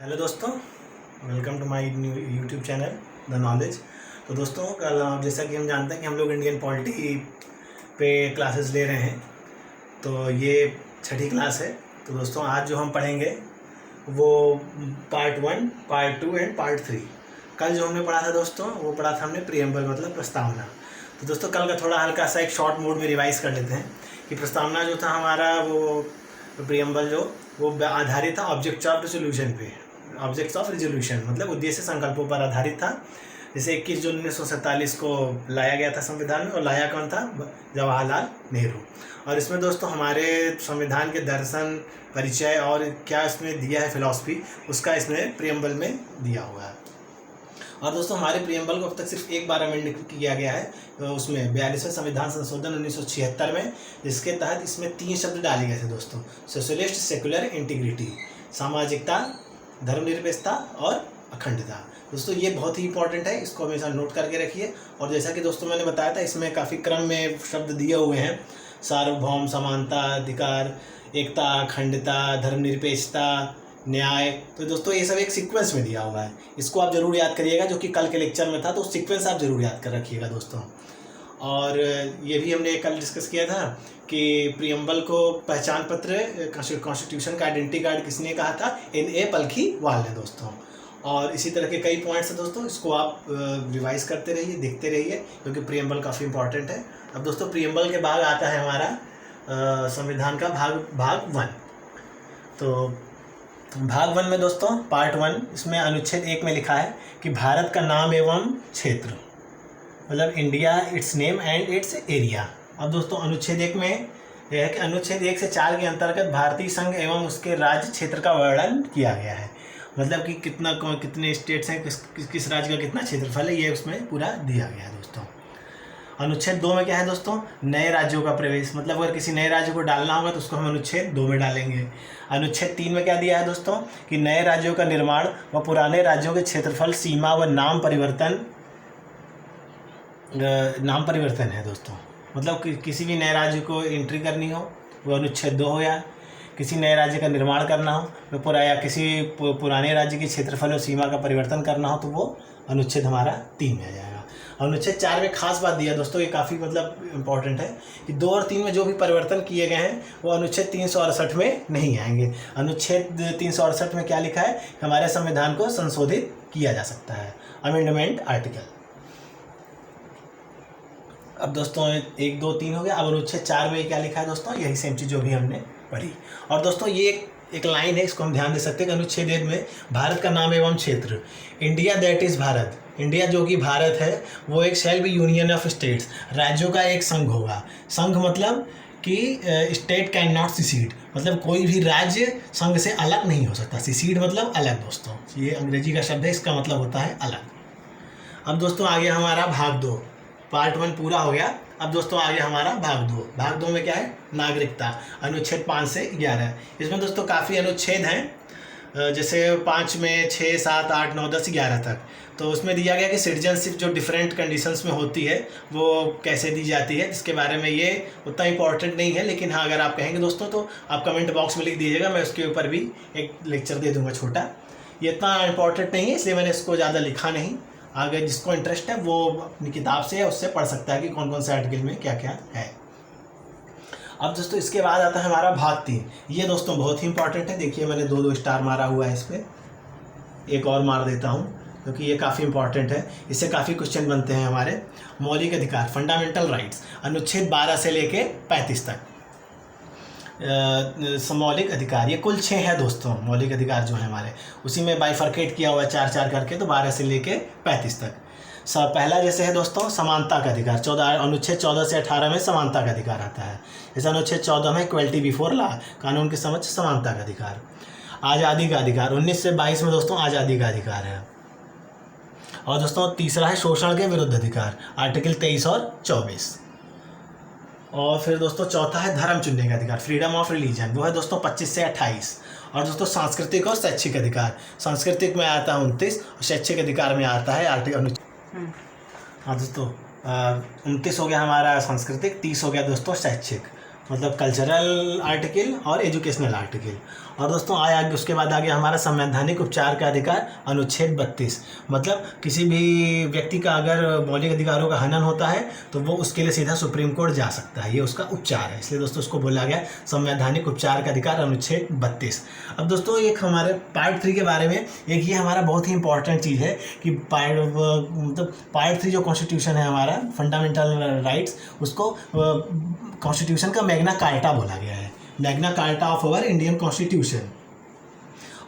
Hello दोस्तों, welcome to my new YouTube channel the knowledge. तो दोस्तों, कल जैसा कि हम जानते हैं कि हम लोग इंडियन पॉलिटी पे क्लासेस ले रहे हैं, तो ये छठी क्लास है। तो दोस्तों, आज जो हम पढ़ेंगे वो पार्ट 1, पार्ट 2 एंड पार्ट 3। कल जो हमने पढ़ा था दोस्तों, वो पढ़ा था हमने प्रीएम्बल मतलब प्रस्तावना। तो दोस्तों, कल का थोड़ा हल्का सा एक शॉर्ट मोड में रिवाइज कर लेते हैं कि प्रस्तावना जो था हमारा, वो प्रीएम्बल जो वो आधारित था ऑब्जेक्ट्स ऑफ रिजोल्यूशन पे। ऑब्जेक्ट्स ऑफ रिजोल्यूशन मतलब उद्देश्य संकल्पों पर आधारित था। जैसे 21 जून 1947 को लाया गया था संविधान में, और लाया कौन था? जवाहरलाल नेहरू। और इसमें दोस्तों हमारे संविधान के दर्शन, परिचय और क्या इसमें दिया है फिलॉसफी, उसका इसमें प्रीएम्बल में दिया हुआ है। और दोस्तों, हमारे प्रीएम्बल को अब तक सिर्फ एक बार अमेंड किया गया है, तो उसमें 42वें संविधान संशोधन 1976 में, जिसके तहत इसमें 3 शब्द डाले गए थे दोस्तों: सोशलिस्ट, सेकुलर, इंटीग्रिटी, सामाजिकता, धर्मनिरपेक्षता और अखंडता। दोस्तों, ये बहुत ही इंपॉर्टेंट है, इसको हमेशा नोट करके रखिए। और जैसा कि दोस्तों मैंने बताया था, इसमें काफ़ी क्रम में शब्द दिए हुए हैं: सार्वभौम, समानता, अधिकार, एकता, अखंडता, धर्मनिरपेक्षता, न्याय। तो दोस्तों, ये सब एक सीक्वेंस में दिया हुआ है, इसको आप जरूर याद करिएगा, जो कि कल के लेक्चर में था। तो सीक्वेंस आप जरूर याद कर रखिएगा दोस्तों। और ये भी हमने कल डिस्कस किया था कि प्रीएम्बल को पहचान पत्र, कॉन्स्टिट्यूशन का आइडेंटिटी कार्ड किसने कहा था? N.A. पलखीवाल ने दोस्तों। और इसी तरह के कई पॉइंट्स हैं दोस्तों, इसको आप रिवाइज करते रहिए, देखते रहिए, क्योंकि प्रीएम्बल काफ़ी इंपॉर्टेंट है। अब दोस्तों, प्रीएम्बल के भाग आता है हमारा संविधान का भाग 1। तो भाग 1 में दोस्तों पार्ट 1, इसमें अनुच्छेद 1 में लिखा है कि भारत का नाम एवं क्षेत्र, मतलब India, it's name and it's area. अब दोस्तों, अनुच्छेद 1 में यह है कि अनुच्छेद 1 से 4 के अंतर्गत भारतीय संघ एवं उसके राज्य क्षेत्र का वर्णन किया गया है। मतलब कि कितने स्टेट्स हैं, किस राज्य का कितना क्षेत्रफल है, ये उसमें पूरा दिया गया है दोस्तों। अनुच्छेद 2 में क्या है दोस्तों? नए राज्यों का प्रवेश, मतलब अगर किसी नए राज्य को डालना होगा तो उसको हम अनुच्छेद 2 में डालेंगे। अनुच्छेद 3 में क्या दिया है दोस्तों? कि नए राज्यों का निर्माण व पुराने राज्यों के क्षेत्रफल, सीमा व नाम परिवर्तन है दोस्तों। मतलब कि किसी भी नए राज्य को एंट्री करनी हो, वो अनुच्छेद 2 हो, या किसी नए राज्य का निर्माण करना हो तो या किसी पुराने राज्य के क्षेत्रफल और सीमा का परिवर्तन करना हो, तो वो अनुच्छेद हमारा 3 में आ जाएगा। अनुच्छेद 4 में खास बात दिया दोस्तों, ये काफ़ी मतलब इम्पॉर्टेंट है कि 2 और 3 में जो भी परिवर्तन किए गए हैं वो अनुच्छेद 368 में नहीं आएंगे। अनुच्छेद 368 में क्या लिखा है? हमारे संविधान को संशोधित किया जा सकता है, अमेंडमेंट आर्टिकल। अब दोस्तों 1, 2, 3 हो गया। अब अनुच्छेद 4 में क्या लिखा है दोस्तों? यही सेम चीज़ जो भी हमने पढ़ी। और दोस्तों, ये एक लाइन है, इसको हम ध्यान दे सकते हैं कि अनुच्छेद 1 में भारत का नाम एवं क्षेत्र, India that is Bharat, India जो कि भारत है, वो एक shall be union of states, राज्यों का एक संघ होगा। संघ मतलब कि स्टेट कैन नॉट सिसीड, मतलब कोई भी राज्य संघ से अलग नहीं हो सकता। सिसीड मतलब अलग दोस्तों, ये अंग्रेजी का शब्द है, इसका मतलब होता है अलग। अब दोस्तों, आगे हमारा भाग 2, पार्ट 1 पूरा हो गया। अब दोस्तों आगे हमारा भाग 2। भाग 2 में क्या है? नागरिकता, अनुच्छेद 5 से 11। इसमें दोस्तों काफ़ी अनुच्छेद हैं, जैसे 5 में 6, 7, 8, 9, 10, 11 तक। तो उसमें दिया गया कि सिटीजनशिप जो डिफरेंट कंडीशंस में होती है वो कैसे दी जाती है, इसके बारे में ये उतना इंपॉर्टेंट नहीं है। लेकिन हाँ, अगर आप कहेंगे दोस्तों तो आप कमेंट बॉक्स में लिख दीजिएगा, मैं उसके ऊपर भी एक लेक्चर दे दूँगा छोटा। ये इतना इंपॉर्टेंट नहीं है, इसलिए मैंने इसको ज़्यादा लिखा नहीं। आगे जिसको इंटरेस्ट है वो अपनी किताब से उससे पढ़ सकता है कि कौन कौन से आर्टिकल में क्या क्या है। अब दोस्तों, इसके बाद आता है हमारा भाग 3। ये दोस्तों बहुत ही इंपॉर्टेंट है। देखिए, मैंने 2 स्टार मारा हुआ है इस पर, एक और मार देता हूँ क्योंकि ये काफ़ी इंपॉर्टेंट है, इससे काफ़ी क्वेश्चन बनते हैं हमारे। मौलिक अधिकार, फंडामेंटल राइट्स, अनुच्छेद 12 से लेके 35 तक। मौलिक अधिकार, ये कुल 6 है दोस्तों मौलिक अधिकार जो है हमारे, उसी में बाइफर्केट किया हुआ है 4-4 करके, तो 12 से लेके 35 तक। पहला जैसे है दोस्तों समानता का अधिकार, अनुच्छेद 14 से 18 में समानता का अधिकार आता है। जैसे अनुच्छेद 14 में इक्वलिटी बिफोर लॉ, कानून के समक्ष समानता का अधिकार। आज़ादी का अधिकार, 19 से 22 में दोस्तों आज़ादी का अधिकार है। और दोस्तों तीसरा है शोषण के विरुद्ध अधिकार, आर्टिकल 23 और 24। और फिर दोस्तों चौथा है धर्म चुनने का अधिकार, फ्रीडम ऑफ रिलीजन, वो है दोस्तों 25 से 28। और दोस्तों सांस्कृतिक और शैक्षिक अधिकार, सांस्कृतिक में आता है 29 और शैक्षिक अधिकार में आता है आर्टिकल। हाँ दोस्तों, 29 हो गया हमारा सांस्कृतिक, 30 हो गया दोस्तों शैक्षिक। मतलब कल्चरल आर्टिकल और एजुकेशनल आर्टिकल। और दोस्तों आगे उसके बाद आ गया हमारा संवैधानिक उपचार का अधिकार अनुच्छेद 32। मतलब किसी भी व्यक्ति का अगर मौलिक अधिकारों का हनन होता है तो वो उसके लिए सीधा सुप्रीम कोर्ट जा सकता है, ये उसका उपचार है, इसलिए दोस्तों उसको बोला गया संवैधानिक उपचार का अधिकार अनुच्छेद 32। अब दोस्तों एक हमारे पार्ट 3 के बारे में, एक ये हमारा बहुत ही इंपॉर्टेंट चीज़ है कि पार्ट 3 जो कॉन्स्टिट्यूशन है हमारा फंडामेंटल राइट्स, उसको कॉन्स्टिट्यूशन का मैग्ना कार्टा बोला गया है, Magna carta of our Indian constitution.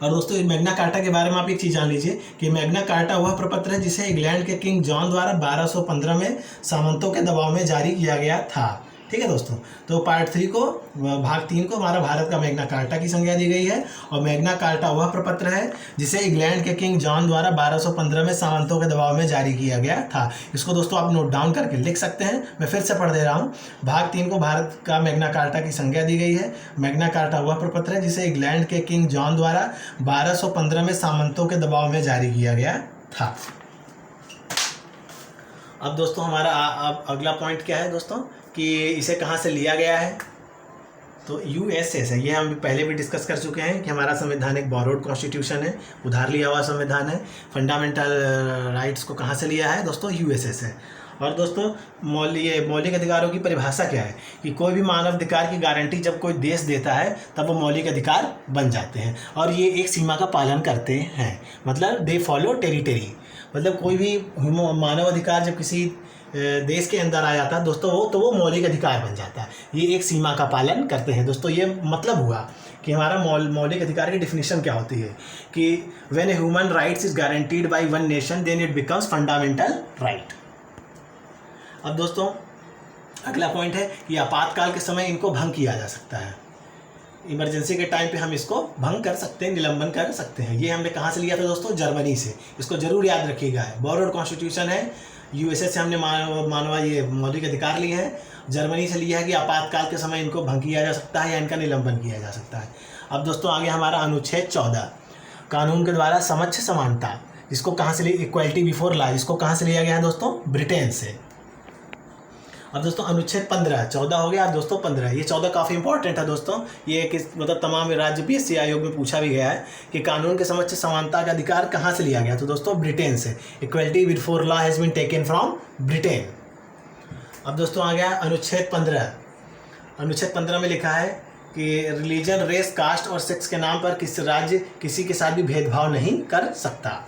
और दोस्तों मैग्ना कार्टा के बारे में आप एक चीज़ जान लीजिए कि मैग्ना कार्टा वह प्रपत्र है जिसे इंग्लैंड के किंग जॉन द्वारा 1215 में सामंतों के दबाव में जारी किया गया था। ठीक है दोस्तों, तो पार्ट 3 को भाग 3 को हमारा भारत का मैग्ना कार्टा की संज्ञा दी गई है। और मैग्ना कार्टा वह प्रपत्र है जिसे इंग्लैंड के किंग जॉन द्वारा 1215 में सामंतों के दबाव में जारी किया गया था। इसको दोस्तों आप नोट डाउन करके लिख सकते हैं, मैं फिर से पढ़ दे रहा हूँ। भाग 3 को भारत का मैग्ना कार्टा की संज्ञा दी गई है। मैग्ना कार्टा वह प्रपत्र है जिसे इंग्लैंड के किंग जॉन द्वारा 1215 में सामंतों के दबाव में जारी किया गया था। अब दोस्तों हमारा अगला पॉइंट क्या है दोस्तों कि इसे कहाँ से लिया गया है, तो यूएसए से। ये हम पहले भी डिस्कस कर चुके हैं कि हमारा संविधान एक बोरोड कॉन्स्टिट्यूशन है, उधार लिया हुआ संविधान है। फंडामेंटल राइट्स को कहाँ से लिया है दोस्तों, यूएसए से। और दोस्तों मौलिक अधिकारों की परिभाषा क्या है कि कोई भी मानव अधिकार की गारंटी जब कोई देश देता है तब वो मौलिक अधिकार बन जाते हैं और ये एक सीमा का पालन करते हैं, मतलब दे फॉलो टेरिटरी। मतलब कोई भी मानव अधिकार जब किसी देश के अंदर आ जाता है दोस्तों वो मौलिक अधिकार बन जाता है, ये एक सीमा का पालन करते हैं। दोस्तों ये मतलब हुआ कि हमारा मौलिक अधिकार की डिफिनीशन क्या होती है कि when a human rights is guaranteed by one nation then it becomes fundamental right. अब दोस्तों अगला पॉइंट है कि आपातकाल के समय इनको भंग किया जा सकता है, इमरजेंसी के टाइम पे हम इसको भंग कर सकते हैं, निलंबन कर सकते हैं। ये हमने कहाँ से लिया था दोस्तों, जर्मनी से। इसको जरूर याद रखिएगा, बोरोड कॉन्स्टिट्यूशन है, यूएसए से हमने मानवा ये मौलिक अधिकार लिए हैं, जर्मनी से लिया है कि आपातकाल के समय इनको भंग किया जा सकता है या इनका निलंबन किया जा सकता है। अब दोस्तों आगे हमारा अनुच्छेद 14 कानून के द्वारा समक्ष समानता, इसको कहाँ से लिया, इक्वलिटी बिफोर लॉ, इसको कहाँ से लिया गया है दोस्तों, ब्रिटेन से। अब दोस्तों अनुच्छेद 15 14 हो गया, अब दोस्तों 15, ये 14 काफ़ी इंपॉर्टेंट है दोस्तों। ये किस मतलब तमाम राज्य पीएससी आयोग में पूछा भी गया है कि कानून के समक्ष समानता का अधिकार कहाँ से लिया गया, तो दोस्तों ब्रिटेन से। Equality before law has been taken from Britain. अब दोस्तों आ गया अनुच्छेद 15। अनुच्छेद 15 में लिखा है कि रिलीजन, रेस, कास्ट और सेक्स के नाम पर किसी राज्य किसी के साथ भी भेदभाव नहीं कर सकता।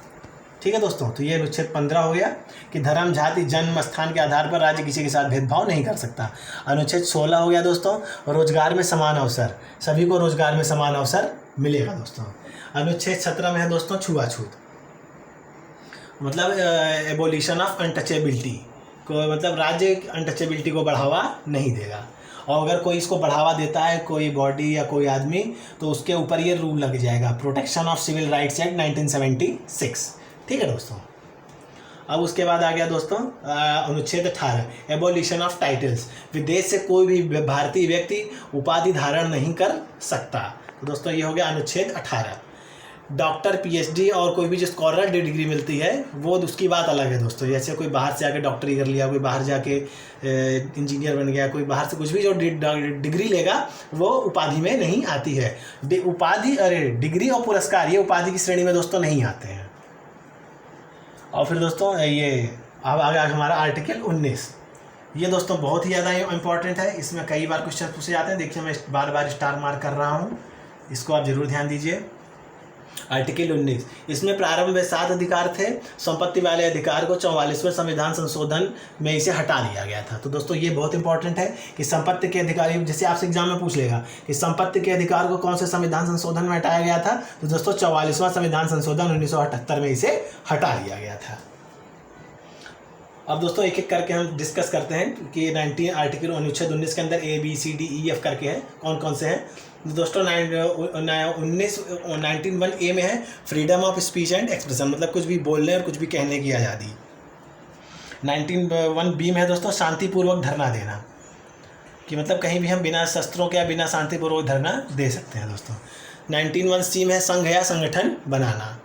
ठीक है दोस्तों, तो ये अनुच्छेद 15 हो गया कि धर्म, जाति, जन्म स्थान के आधार पर राज्य किसी के साथ भेदभाव नहीं कर सकता। अनुच्छेद 16 हो गया दोस्तों, रोजगार में समान अवसर, सभी को रोजगार में समान अवसर मिलेगा दोस्तों। अनुच्छेद 17 में है दोस्तों छुआछूत, मतलब एबोलिशन ऑफ अनटचेबिलिटी को, मतलब राज्य अनटचेबिलिटी को बढ़ावा नहीं देगा। और अगर कोई इसको बढ़ावा देता है, कोई बॉडी या कोई आदमी, तो उसके ऊपर ये रूल लग जाएगा, protection of civil rights act 1976। ठीक है दोस्तों, अब उसके बाद आ गया दोस्तों अनुच्छेद 18 एबोलिशन ऑफ टाइटल्स, विदेश से कोई भी भारतीय व्यक्ति उपाधि धारण नहीं कर सकता। तो दोस्तों ये हो गया अनुच्छेद 18। डॉक्टर, पीएचडी और कोई भी जो स्कॉलर डिग्री मिलती है वो उसकी बात अलग है दोस्तों। जैसे कोई बाहर से आके डॉक्टरी कर लिया, कोई बाहर जाके इंजीनियर बन गया, कोई बाहर से कुछ भी जो डिग्री लेगा वो उपाधि में नहीं आती है। उपाधि, अरे डिग्री और पुरस्कार ये उपाधि की श्रेणी में दोस्तों नहीं आते हैं। और फिर दोस्तों ये अब आ गया हमारा आर्टिकल 19। ये दोस्तों बहुत ही ज़्यादा इंपॉर्टेंट है, इसमें कई बार क्वेश्चन पूछे जाते हैं। देखिए मैं बार बार स्टार मार्क कर रहा हूँ, इसको आप जरूर ध्यान दीजिए। आर्टिकल 19, इसमें प्रारंभ में 7 अधिकार थे, संपत्ति वाले अधिकार को 44वें संविधान संशोधन में इसे हटा दिया गया था। तो दोस्तों ये बहुत इंपॉर्टेंट है कि संपत्ति के अधिकार, जैसे आपसे एग्जाम में पूछ लेगा कि संपत्ति के अधिकार को कौन से संविधान संशोधन में हटाया गया था, तो दोस्तों 44वां संविधान संशोधन 1978 में इसे हटा दिया गया था। अब दोस्तों एक एक करके हम डिस्कस करते हैं कि 19 आर्टिकल अनुच्छेद 19 के अंदर A B C D E F करके हैं, कौन कौन से हैं दोस्तों। 19(1) में है freedom of speech and expression, मतलब कुछ भी बोलने और कुछ भी कहने की आज़ादी। 19(1) में है दोस्तों शांतिपूर्वक धरना देना, कि मतलब कहीं भी हम बिना शस्त्रों के या बिना शांतिपूर्वक धरना दे सकते हैं दोस्तों। 19(1) में है संघ या संगठन बनाना।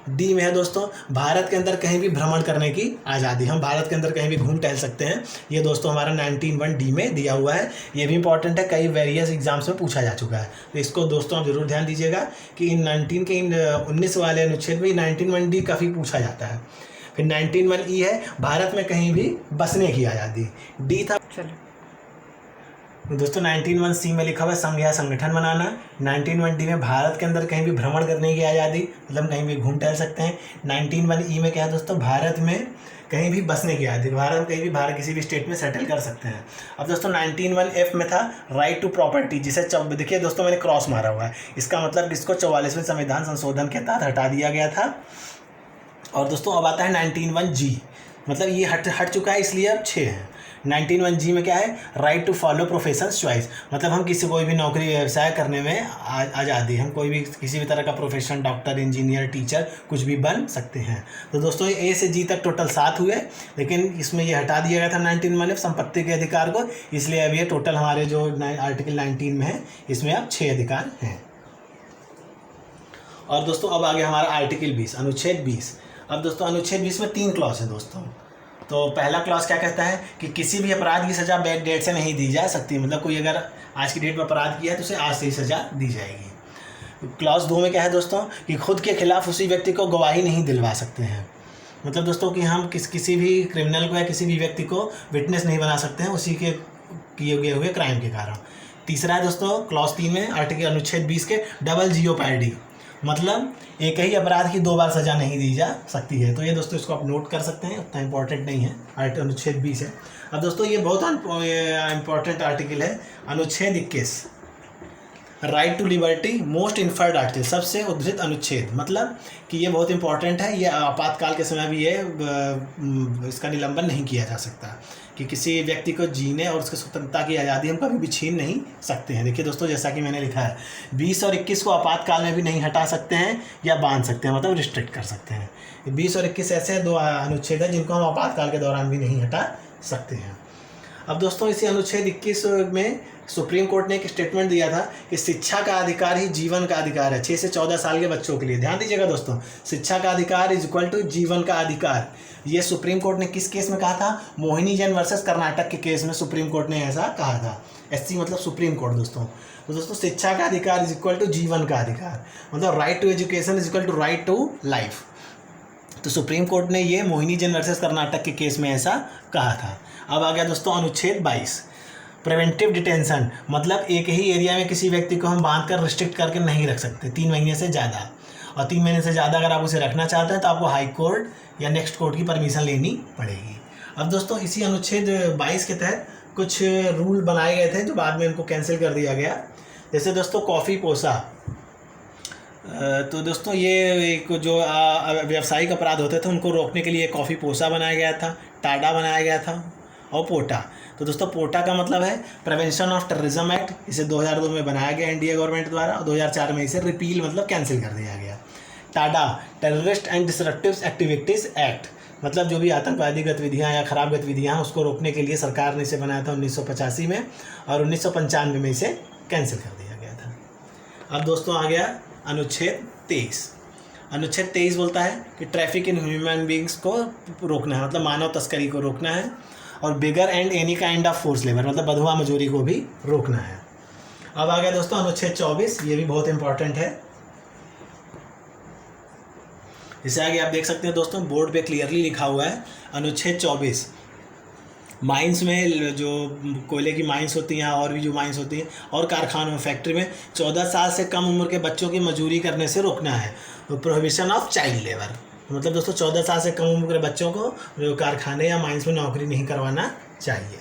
डी में है दोस्तों भारत के अंदर कहीं भी भ्रमण करने की आज़ादी, हम भारत के अंदर कहीं भी घूम टहल सकते हैं। ये दोस्तों हमारा 19(1) डी में दिया हुआ है। ये भी इंपॉर्टेंट है, कई वेरियस एग्जाम्स में पूछा जा चुका है, तो इसको दोस्तों आप जरूर ध्यान दीजिएगा कि इन 19 वाले अनुच्छेद में 19(1) डी काफ़ी पूछा जाता है। फिर 19(1) ई है भारत में कहीं भी बसने की आज़ादी। डी था दोस्तों 19(1) सी में लिखा हुआ है संघ या संगठन बनाना। 19(1) डी में भारत के अंदर कहीं भी भ्रमण करने की आज़ादी, मतलब कहीं भी घूम टहल सकते हैं। 19(1) ई में क्या है दोस्तों, भारत में कहीं भी बसने की आज़ादी, भारत में कहीं भी भारत किसी भी स्टेट में सेटल कर सकते हैं। अब दोस्तों 19(1) एफ में था राइट टू प्रॉपर्टी, जिसे देखिए दोस्तों मैंने क्रॉस मारा हुआ है, इसका मतलब इसको 44वें संविधान संशोधन के तहत हटा दिया गया था। और दोस्तों अब आता है 19(1) जी, मतलब ये हट चुका है, इसलिए अब 6 है। 19(1) जी में क्या है, right to follow profession choice, मतलब हम कोई भी नौकरी व्यवसाय करने में आज़ादी, हम कोई भी किसी भी तरह का प्रोफेशन, डॉक्टर, इंजीनियर, टीचर कुछ भी बन सकते हैं। तो दोस्तों ए से जी तक टोटल 7 हुए, लेकिन इसमें ये हटा दिया गया था 19(1) संपत्ति के अधिकार को, इसलिए अब ये टोटल हमारे जो आर्टिकल 19 में है इसमें अब 6 अधिकार हैं। और दोस्तों अब आ गया हमारा आर्टिकल 20, अनुच्छेद 20। अब दोस्तों अनुच्छेद 20 में 3 क्लॉज है दोस्तों। तो पहला क्लॉज क्या कहता है कि किसी भी अपराध की सज़ा बैक डेट से नहीं दी जा सकती, मतलब कोई अगर आज की डेट में अपराध किया है तो उसे आज से ही सज़ा दी जाएगी। क्लॉज 2 में क्या है दोस्तों कि खुद के खिलाफ उसी व्यक्ति को गवाही नहीं दिलवा सकते हैं, मतलब दोस्तों कि हम किसी भी क्रिमिनल को या किसी भी व्यक्ति को विटनेस नहीं बना सकते हैं उसी के किए गए हुए क्राइम के कारण। तीसरा है दोस्तों क्लॉज 3 में आर्टिकल अनुच्छेद 20 के डबल जीओपैडी, मतलब एक ही अपराध की 2 बार सज़ा नहीं दी जा सकती है। तो ये दोस्तों इसको आप नोट कर सकते हैं, उतना इंपॉर्टेंट नहीं है, अनुच्छेद 20 है। अब दोस्तों ये बहुत इंपॉर्टेंट आर्टिकल है अनुच्छेद 21, right to liberty most inferred article, सबसे उद्धृत अनुच्छेद, मतलब कि ये बहुत इंपॉर्टेंट है। ये आपातकाल के समय भी इसका निलंबन नहीं किया जा सकता, कि किसी व्यक्ति को जीने और उसकी स्वतंत्रता की आज़ादी हम कभी भी छीन नहीं सकते हैं। देखिए दोस्तों जैसा कि मैंने लिखा है 20 और 21 को आपातकाल में भी नहीं हटा सकते हैं या बांध सकते हैं, मतलब रिस्ट्रिक्ट कर सकते हैं। 20 और 21 ऐसे 2 अनुच्छेद हैं जिनको हम आपातकाल के दौरान भी नहीं हटा सकते हैं। अब दोस्तों इसी अनुच्छेद 21 में सुप्रीम कोर्ट ने एक स्टेटमेंट दिया था कि शिक्षा का अधिकार ही जीवन का अधिकार है 6 से 14 साल के बच्चों के लिए। ध्यान दीजिएगा दोस्तों, शिक्षा का अधिकार इज इक्वल टू जीवन का अधिकार। ये सुप्रीम कोर्ट ने किस केस में कहा था, मोहिनी जैन वर्सेस कर्नाटक के केस में सुप्रीम कोर्ट ने ऐसा कहा था। एससी मतलब सुप्रीम कोर्ट दोस्तों। तो दोस्तों शिक्षा का अधिकार इज इक्वल टू जीवन का अधिकार, मतलब right to education is equal to right to life. तो सुप्रीम कोर्ट ने ये मोहिनी जैन वर्सेस कर्नाटक के केस में ऐसा कहा था। अब आ गया दोस्तों अनुच्छेद 22, प्रिवेंटिव डिटेंशन, मतलब एक ही एरिया में किसी व्यक्ति को हम बांध कर रिस्ट्रिक्ट करके नहीं रख सकते 3 महीने से ज़्यादा, और 3 महीने से ज़्यादा अगर आप उसे रखना चाहते हैं तो आपको हाई कोर्ट या नेक्स्ट कोर्ट की परमिशन लेनी पड़ेगी। अब दोस्तों इसी अनुच्छेद 22 के तहत कुछ रूल बनाए गए थे जो बाद में इनको कैंसिल कर दिया गया। जैसे दोस्तों कॉफ़ी पोसा, तो दोस्तों ये एक जो व्यावसायिक अपराध होते थे उनको रोकने के लिए कॉफ़ी पोसा बनाया गया था, टाडा बनाया गया था और पोटा। तो दोस्तों पोटा का मतलब है प्रिवेंशन ऑफ टेररिज्म एक्ट, इसे 2002 में बनाया गया एनडीए गवर्नमेंट द्वारा, और 2004 में इसे रिपील मतलब कैंसिल कर दिया गया। Tada terrorist and disruptive activities act, मतलब जो भी आतंकवादी गतिविधियाँ या ख़राब गतिविधियाँ हैं उसको रोकने के लिए सरकार ने इसे बनाया था 1985 में, और 1995 में इसे कैंसिल कर दिया गया था। अब दोस्तों आ गया अनुच्छेद 23। अनुच्छेद 23 बोलता है कि ट्रैफिक इन ह्यूमन बींग्स को रोकना है, मतलब मानव तस्करी को रोकना है, और bigger and any kind of force labour, मतलब बंधुआ मजदूरी को भी रोकना है। अब आ गया दोस्तों अनुच्छेद 24, ये भी बहुत इंपॉर्टेंट है। इसे आगे आप देख सकते हैं दोस्तों, बोर्ड पे क्लियरली लिखा हुआ है अनुच्छेद 24, माइंस में जो कोयले की माइंस होती हैं और भी जो माइंस होती हैं और कारखानों में फैक्ट्री में 14 साल से कम उम्र के बच्चों की मजदूरी करने से रोकना है, प्रोहिबिशन ऑफ चाइल्ड लेबर, मतलब दोस्तों 14 साल से कम उम्र के बच्चों को जो कारखाने या माइंस में नौकरी नहीं करवाना चाहिए।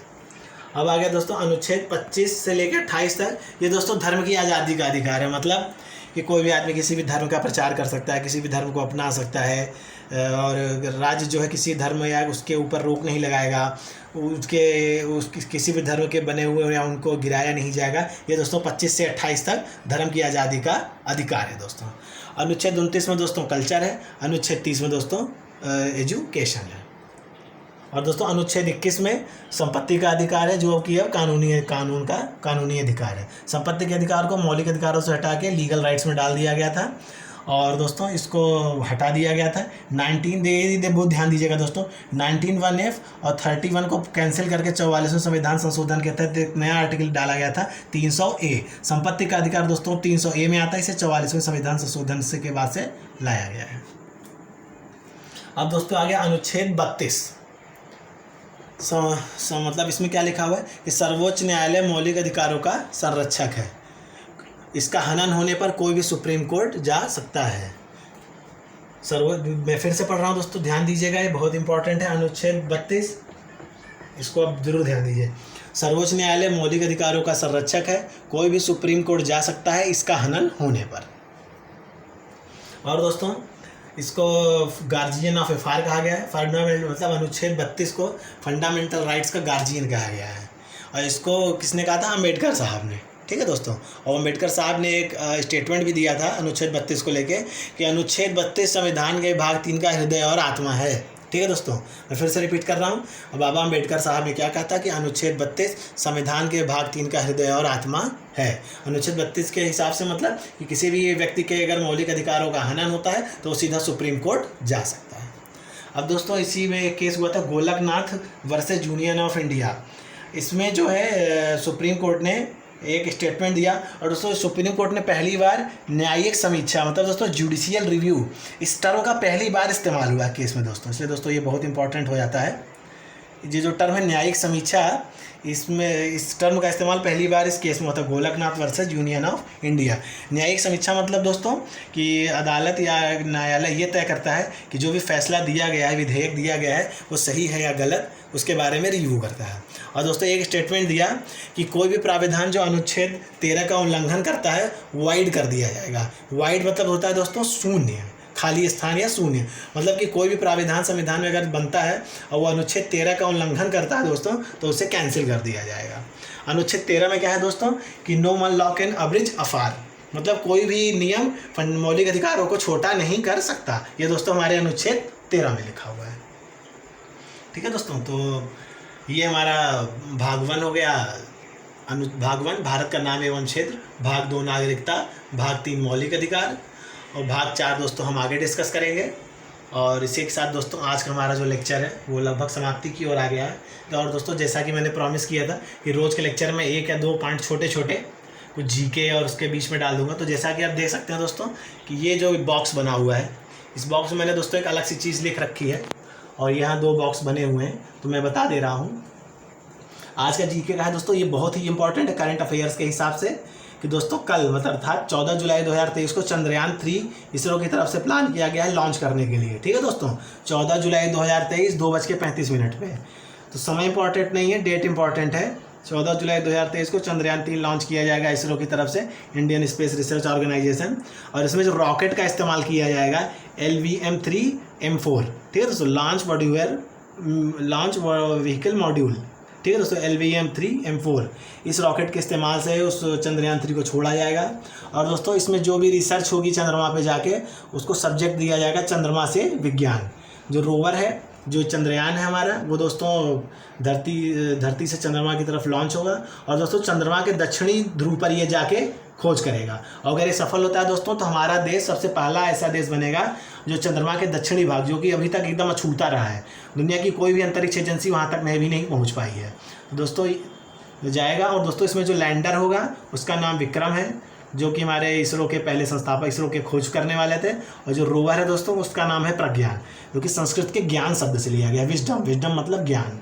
अब आ गया दोस्तों अनुच्छेद 25 से लेकर 28 तक, ये दोस्तों धर्म की आज़ादी का अधिकार है, मतलब कि कोई भी आदमी किसी भी धर्म का प्रचार कर सकता है, किसी भी धर्म को अपना सकता है, और राज्य जो है किसी धर्म या उसके ऊपर रोक नहीं लगाएगा, किसी भी धर्म के बने हुए या उनको गिराया नहीं जाएगा। ये दोस्तों 25 से 28 तक धर्म की आज़ादी का अधिकार है दोस्तों। अनुच्छेद 29 में दोस्तों कल्चर है, अनुच्छेद 30 में दोस्तों एजुकेशन है, और दोस्तों अनुच्छेद 21 में संपत्ति का अधिकार है, जो कि अब कानून का कानूनी अधिकार है। संपत्ति के अधिकार को मौलिक अधिकारों से हटा के लीगल राइट्स में डाल दिया गया था, और दोस्तों इसको हटा दिया गया था। 19 दे बहुत ध्यान दीजिएगा दोस्तों, 19(1)(f) और 31 को कैंसिल करके 44वें संविधान संशोधन के तहत एक नया आर्टिकल डाला गया था 300A। संपत्ति का अधिकार दोस्तों 300A में आता है, इसे 44वें संविधान संशोधन से के बाद से लाया गया है। अब दोस्तों आ गया अनुच्छेद 32। मतलब इसमें क्या लिखा हुआ है कि सर्वोच्च न्यायालय मौलिक अधिकारों का संरक्षक है, इसका हनन होने पर कोई भी सुप्रीम कोर्ट जा सकता है। मैं फिर से पढ़ रहा हूँ दोस्तों, ध्यान दीजिएगा, ये बहुत इंपॉर्टेंट है। अनुच्छेद 32, इसको आप जरूर ध्यान दीजिए। सर्वोच्च न्यायालय मौलिक अधिकारों का संरक्षक है, कोई भी सुप्रीम कोर्ट जा सकता है इसका हनन होने पर। और दोस्तों इसको गार्जियन ऑफ एफआर कहा गया है। फंडामेंटल मतलब अनुच्छेद 32 को फंडामेंटल राइट्स का गार्जियन कहा गया है, और इसको किसने कहा था? अम्बेडकर साहब ने। ठीक है दोस्तों, और अम्बेडकर साहब ने एक स्टेटमेंट भी दिया था अनुच्छेद 32 को लेके कि अनुच्छेद 32 संविधान के भाग 3 का हृदय और आत्मा है। ठीक है दोस्तों, मैं फिर से रिपीट कर रहा हूँ। बाबा अम्बेडकर साहब ने क्या कहा था कि अनुच्छेद 32 संविधान के भाग 3 का हृदय और आत्मा है। अनुच्छेद 32 के हिसाब से मतलब कि किसी भी व्यक्ति के अगर मौलिक अधिकारों का हनन होता है तो वो सीधा सुप्रीम कोर्ट जा सकता है। अब दोस्तों इसी में एक केस हुआ था Golaknath versus union of India. इसमें जो है सुप्रीम कोर्ट ने एक स्टेटमेंट दिया, और दोस्तों सुप्रीम कोर्ट ने पहली बार न्यायिक समीक्षा मतलब दोस्तों जुडिशियल रिव्यू, इस टर्म का पहली बार इस्तेमाल हुआ केस में दोस्तों। इसलिए दोस्तों ये बहुत इंपॉर्टेंट हो जाता है। ये जो टर्म है न्यायिक समीक्षा, इसमें इस टर्म का इस्तेमाल पहली बार इस केस में होता है, Golaknath versus union of India. न्यायिक समीक्षा मतलब दोस्तों कि अदालत या न्यायालय ये तय करता है कि जो भी फैसला दिया गया है, विधेयक दिया गया है, वो सही है या गलत, उसके बारे में रिव्यू करता है। और दोस्तों एक स्टेटमेंट दिया कि कोई भी प्राविधान जो अनुच्छेद 13 का उल्लंघन करता है वाइड कर दिया जाएगा। वाइड मतलब होता है दोस्तों शून्य, खाली स्थान या शून्य। मतलब कि कोई भी प्राविधान संविधान में अगर बनता है और वो अनुच्छेद 13 का उल्लंघन करता है दोस्तों, तो उसे कैंसिल कर दिया जाएगा। अनुच्छेद 13 में क्या है दोस्तों कि no one law can abridge afar, मतलब कोई भी नियम मौलिक अधिकारों को छोटा नहीं कर सकता। ये दोस्तों हमारे अनुच्छेद 13 में लिखा हुआ है। ठीक है दोस्तों, तो ये हमारा भाग 1 हो गया। भाग 1 भारत का नाम एवं क्षेत्र, भाग 2 नागरिकता, भाग 3 मौलिक अधिकार, और भाग 4 दोस्तों हम आगे डिस्कस करेंगे। और इसी के साथ दोस्तों आज का हमारा जो लेक्चर है वो लगभग समाप्ति की ओर आ गया है। और दोस्तों जैसा कि मैंने प्रॉमिस किया था कि रोज़ के लेक्चर में 1 या 2 पॉइंट छोटे छोटे कुछ जीके और उसके बीच में डाल दूंगा। तो जैसा कि आप देख सकते हैं दोस्तों कि ये जो बॉक्स बना हुआ है, इस बॉक्स में मैंने दोस्तों एक अलग सी चीज़ लिख रखी है, और यहाँ 2 बॉक्स बने हुए हैं, तो मैं बता दे रहा हूँ। आज का जीके का है दोस्तों, ये बहुत ही इंपॉर्टेंट है करंट अफेयर्स के हिसाब से कि दोस्तों कल मतलब था 14 जुलाई 2023 को चंद्रयान 3 इसरो की तरफ से प्लान किया गया है लॉन्च करने के लिए। ठीक है दोस्तों, 14 जुलाई 2023 2:35 पे। तो समय इंपॉर्टेंट नहीं है, डेट इंपॉर्टेंट है। 14 जुलाई 2023 को चंद्रयान 3 लॉन्च किया जाएगा इसरो की तरफ से, इंडियन स्पेस रिसर्च ऑर्गेनाइजेशन। और इसमें जो रॉकेट का इस्तेमाल किया जाएगा LVM-3M4। ठीक है दोस्तों, लॉन्च व्हीकल मॉड्यूल। ठीक है दोस्तों, LVM-3M4 इस रॉकेट के इस्तेमाल से उस चंद्रयान 3 को छोड़ा जाएगा। और दोस्तों इसमें जो भी रिसर्च होगी चंद्रमा पे जाके, उसको सब्जेक्ट दिया जाएगा चंद्रमा से विज्ञान। जो रोवर है, जो चंद्रयान है हमारा, वो दोस्तों धरती से चंद्रमा की तरफ लॉन्च होगा, और दोस्तों चंद्रमा के दक्षिणी ध्रुव पर ये जाके खोज करेगा। और अगर ये सफल होता है दोस्तों, तो हमारा देश सबसे पहला ऐसा देश बनेगा जो चंद्रमा के दक्षिणी भाग, जो कि अभी तक एकदम अछूता रहा है, दुनिया की कोई भी अंतरिक्ष एजेंसी वहाँ तक भी नहीं पहुँच पाई है, तो दोस्तों जाएगा। और दोस्तों इसमें जो लैंडर होगा उसका नाम विक्रम है, जो कि हमारे इसरो के पहले संस्थापक, इसरो के खोज करने वाले थे। और जो रोवर है दोस्तों उसका नाम है प्रज्ञान, जो कि संस्कृत के ज्ञान शब्द से लिया गया, विजडम मतलब ज्ञान।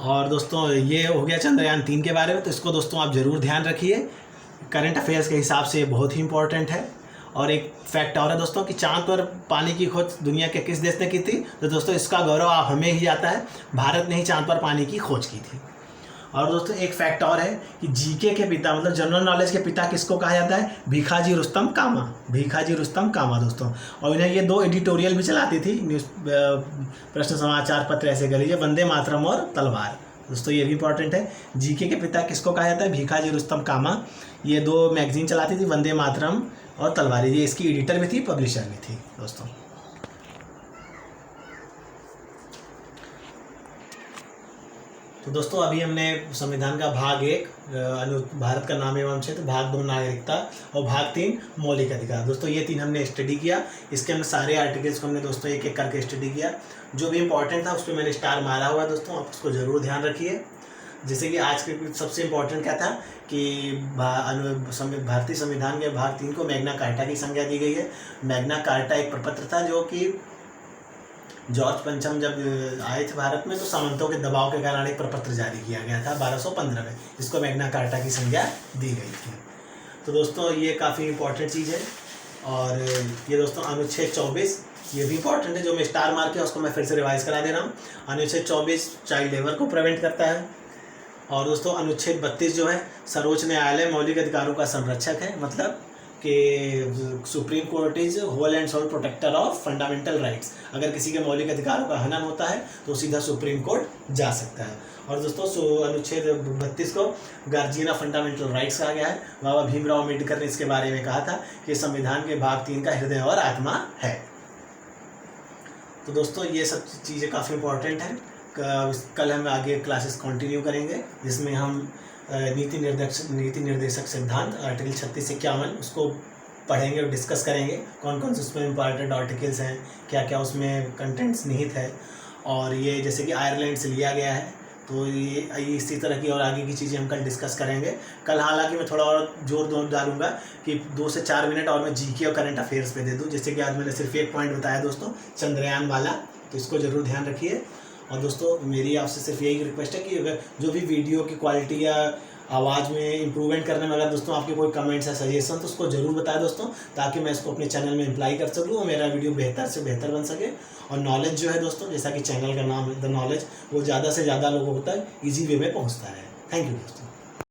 और दोस्तों ये हो गया चंद्रयान 3 के बारे में, तो इसको दोस्तों आप ज़रूर ध्यान रखिए, करंट अफेयर्स के हिसाब से बहुत ही इंपॉर्टेंट है। और एक फैक्ट और है दोस्तों कि चांद पर पानी की खोज दुनिया के किस देश ने की थी, तो दोस्तों इसका गौरव आप हमें ही जाता है, भारत ने ही चांद पर पानी की खोज की थी। और दोस्तों एक फैक्ट और है कि जीके के पिता मतलब जनरल नॉलेज के पिता किसको कहा जाता है? भीखाजी रुस्तम कामा, भीखाजी रुस्तम कामा दोस्तों। और इन्हें ये 2 एडिटोरियल भी चलाती थी न्यूज़ प्रश्न समाचार पत्र ऐसे कर लीजिए, वंदे मातरम और तलवार। दोस्तों ये भी इंपॉर्टेंट है, जीके के पिता किसको कहा जाता है? भीखाजी रुस्तम कामा। ये 2 मैगजीन चलाती थी, वंदे मातरम और तलवार। ये इसकी एडिटर भी थी, पब्लिशर भी थी दोस्तों। तो दोस्तों अभी हमने संविधान का भाग 1 भारत का नाम एवं क्षेत्र, भाग 2 नागरिकता और भाग 3 मौलिक अधिकार, दोस्तों ये 3 हमने स्टडी किया। इसके अंदर सारे आर्टिकल्स को हमने दोस्तों एक एक करके स्टडी किया। जो भी इंपॉर्टेंट था उस पर मैंने स्टार मारा हुआ है दोस्तों, आप उसको ज़रूर ध्यान रखिए। जैसे कि आज के सबसे इम्पोर्टेंट क्या था कि भारतीय संविधान के भाग 3 को मैग्ना कार्टा की संज्ञा दी गई है। मैग्ना कार्टा एक प्रपत्र था जो कि जॉर्ज पंचम जब आए थे भारत में तो सामंतों के दबाव के कारण एक प्रपत्र जारी किया गया था 1215 में, इसको मैग्ना कार्टा की संज्ञा दी गई थी। तो दोस्तों ये काफ़ी इम्पोर्टेंट चीज़ है। और ये दोस्तों अनुच्छेद 24 ये भी इंपॉर्टेंट है, जो मैं स्टार मार के उसको मैं फिर से रिवाइज करा दे रहा हूँ। अनुच्छेद 24 चाइल्ड लेबर को प्रिवेंट करता है। और दोस्तों अनुच्छेद 32 जो है सर्वोच्च न्यायालय मौलिक अधिकारों का संरक्षक है, मतलब कि supreme court is whole and soul protector of fundamental rights. अगर किसी के मौलिक अधिकारों का हनन होता है तो सीधा सुप्रीम कोर्ट जा सकता है। और दोस्तों अनुच्छेद 32 को गार्जियन ऑफ फंडामेंटल राइट्स कहा गया है। बाबा भीमराव अम्बेडकर ने इसके बारे में कहा था कि संविधान के भाग 3 का हृदय और आत्मा है। तो दोस्तों ये सब चीज़ें काफ़ी इंपॉर्टेंट हैं। कल हम आगे क्लासेस कंटिन्यू करेंगे, जिसमें हम नीति निर्देशक सिद्धांत आर्टिकल 36 से 51 उसको पढ़ेंगे और डिस्कस करेंगे। कौन कौन से उसमें इंपॉर्टेंट आर्टिकल्स हैं, क्या क्या उसमें कंटेंट्स निहित है। और ये जैसे कि आयरलैंड से लिया गया है, तो ये इसी तरह की और आगे की चीज़ें हम कल डिस्कस करेंगे। कल हालांकि मैं थोड़ा और जोर डालूंगा कि 2 से 4 मिनट और मैं जीके और करंट अफेयर्स पे दे दूँ। जैसे कि आज मैंने सिर्फ एक पॉइंट बताया दोस्तों, चंद्रयान वाला, तो इसको ज़रूर ध्यान रखिए। और दोस्तों मेरी आपसे सिर्फ यही रिक्वेस्ट है कि अगर जो भी वीडियो की क्वालिटी या आवाज़ में इम्प्रूवमेंट करने में अगर दोस्तों आपके कोई कमेंट्स या सजेशन तो उसको ज़रूर बताएं दोस्तों, ताकि मैं इसको अपने चैनल में अप्लाई कर सकूँ और मेरा वीडियो बेहतर से बेहतर बन सके। और नॉलेज जो है दोस्तों, जैसा कि चैनल का नाम है द नॉलेज, वो ज़्यादा से ज़्यादा लोगों तक ईजी वे में पहुँचता है। थैंक यू दोस्तों।